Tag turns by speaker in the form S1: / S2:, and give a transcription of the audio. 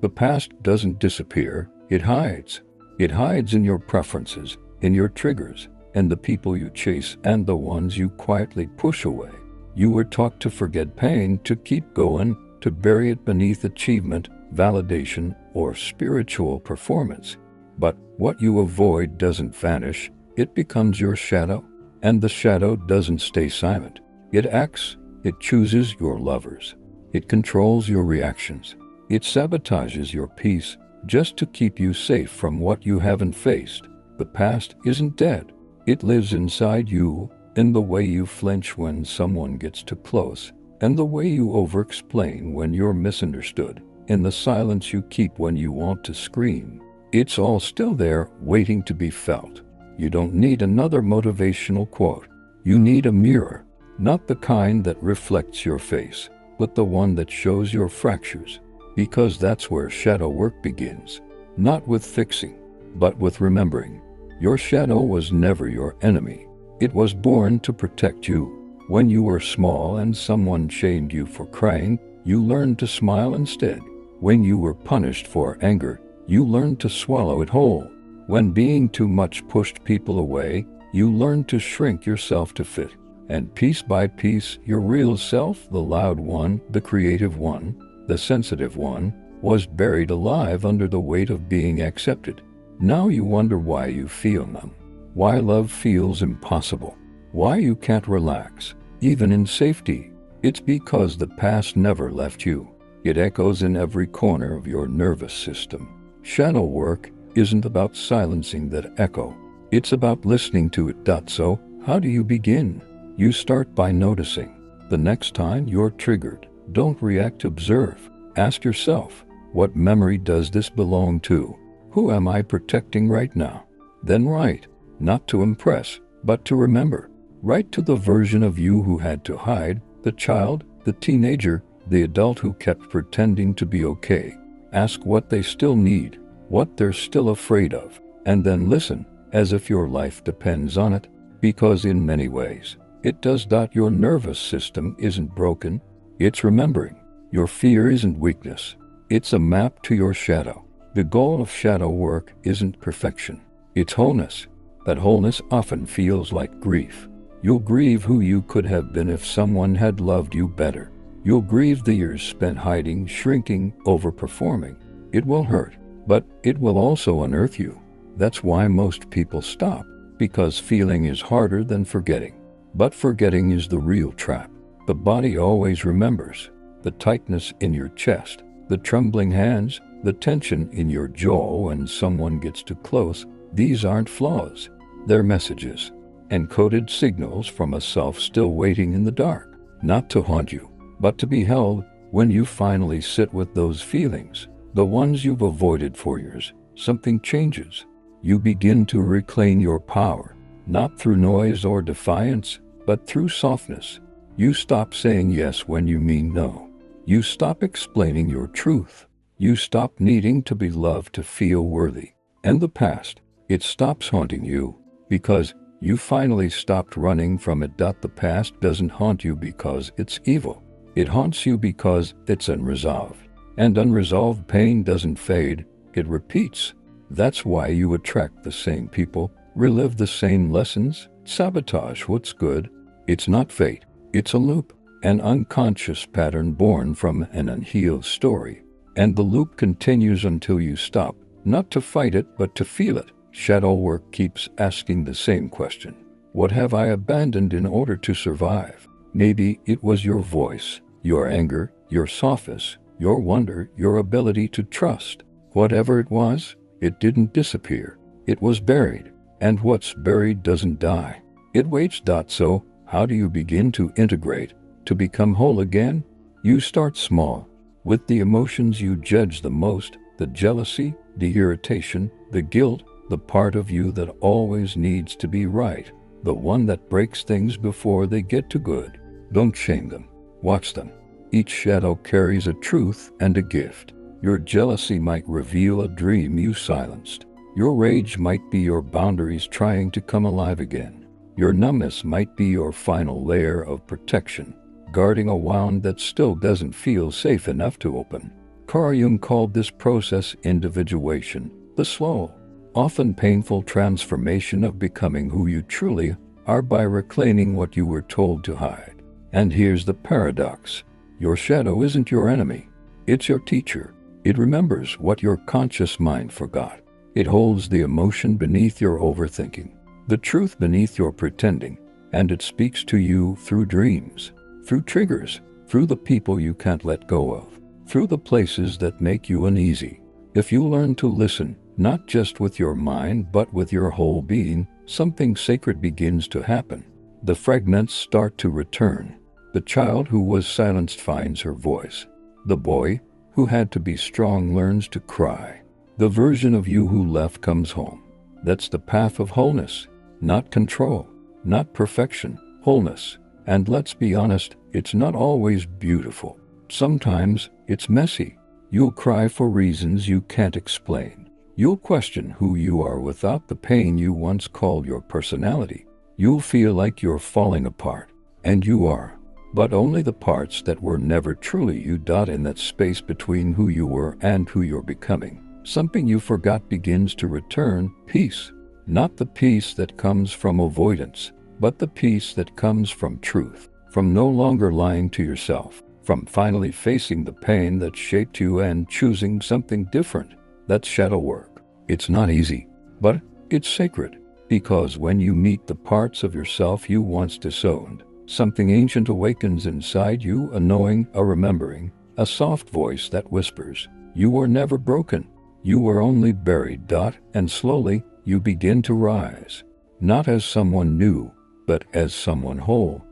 S1: The past doesn't disappear, it hides. It hides in your preferences, in your triggers, and the people you chase and the ones you quietly push away. You were taught to forget pain, to keep going, to bury it beneath achievement, validation, or spiritual performance. But what you avoid doesn't vanish, it becomes your shadow. And the shadow doesn't stay silent. It acts, it chooses your lovers. It controls your reactions. It sabotages your peace just to keep you safe from what you haven't faced. The past isn't dead. It lives inside you, in the way you flinch when someone gets too close, and the way you over-explain when you're misunderstood, in the silence you keep when you want to scream. It's all still there, waiting to be felt. You don't need another motivational quote. You need a mirror, not the kind that reflects your face, but the one that shows your fractures. Because that's where shadow work begins. Not with fixing, but with remembering. Your shadow was never your enemy. It was born to protect you. When you were small and someone shamed you for crying, you learned to smile instead. When you were punished for anger, you learned to swallow it whole. When being too much pushed people away, you learned to shrink yourself to fit. And piece by piece, your real self, the loud one, the creative one, the sensitive one, was buried alive under the weight of being accepted. Now you wonder why you feel numb, why love feels impossible, why you can't relax, even in safety. It's because the past never left you. It echoes in every corner of your nervous system. Shadow work isn't about silencing that echo. It's about listening to it. So, how do you begin? You start by noticing. The next time you're triggered, don't react, observe. Ask yourself, what memory does this belong to? Who am I protecting right now? Then write, not to impress, but to remember. Write to the version of you who had to hide, the child, the teenager, the adult who kept pretending to be okay. Ask what they still need, what they're still afraid of, and then listen, as if your life depends on it, because in many ways, it does. Your nervous system isn't broken, it's remembering. Your fear isn't weakness, it's a map to your shadow. The goal of shadow work isn't perfection, it's wholeness. That wholeness often feels like grief. You'll grieve who you could have been if someone had loved you better. You'll grieve the years spent hiding, shrinking, overperforming. It will hurt, but it will also unearth you. That's why most people stop, because feeling is harder than forgetting. But forgetting is the real trap. The body always remembers. The tightness in your chest, the trembling hands, the tension in your jaw when someone gets too close, these aren't flaws. They're messages, encoded signals from a self still waiting in the dark, not to haunt you, but to be held. When you finally sit with those feelings, the ones you've avoided for years, something changes. You begin to reclaim your power, not through noise or defiance, but through softness. You stop saying yes when you mean no. You stop explaining your truth. You stop needing to be loved to feel worthy. And the past, it stops haunting you, because you finally stopped running from it. The past doesn't haunt you because it's evil. It haunts you because it's unresolved. And unresolved pain doesn't fade, it repeats. That's why you attract the same people, relive the same lessons, sabotage what's good. It's not fate, it's a loop, an unconscious pattern born from an unhealed story. And the loop continues until you stop, not to fight it, but to feel it. Shadow work keeps asking the same question. What have I abandoned in order to survive? Maybe it was your voice, your anger, your softness, your wonder, your ability to trust. Whatever it was, it didn't disappear. It was buried. And what's buried doesn't die. It waits. So, how do you begin to integrate, to become whole again? You start small, with the emotions you judge the most, the jealousy, the irritation, the guilt, the part of you that always needs to be right, the one that breaks things before they get too good. Don't shame them. Watch them. Each shadow carries a truth and a gift. Your jealousy might reveal a dream you silenced. Your rage might be your boundaries trying to come alive again. Your numbness might be your final layer of protection, guarding a wound that still doesn't feel safe enough to open. Carl Jung called this process individuation, the slow, often painful transformation of becoming who you truly are by reclaiming what you were told to hide. And here's the paradox. Your shadow isn't your enemy. It's your teacher. It remembers what your conscious mind forgot. It holds the emotion beneath your overthinking, the truth beneath your pretending, and it speaks to you through dreams, through triggers, through the people you can't let go of, through the places that make you uneasy. If you learn to listen, not just with your mind but with your whole being, something sacred begins to happen. The fragments start to return. The child who was silenced finds her voice. The boy who had to be strong learns to cry. The version of you who left comes home. That's the path of wholeness, not control, not perfection, wholeness. And let's be honest, it's not always beautiful. Sometimes it's messy. You'll cry for reasons you can't explain. You'll question who you are without the pain you once called your personality. You'll feel like you're falling apart. And you are. But only the parts that were never truly you. In that space between who you were and who you're becoming, something you forgot begins to return: peace. Not the peace that comes from avoidance, but the peace that comes from truth, from no longer lying to yourself, from finally facing the pain that shaped you and choosing something different. That's shadow work. It's not easy, but it's sacred, because when you meet the parts of yourself you once disowned, something ancient awakens inside you, a knowing, a remembering, a soft voice that whispers, you were never broken, you were only buried. And slowly, you begin to rise, not as someone new, but as someone whole,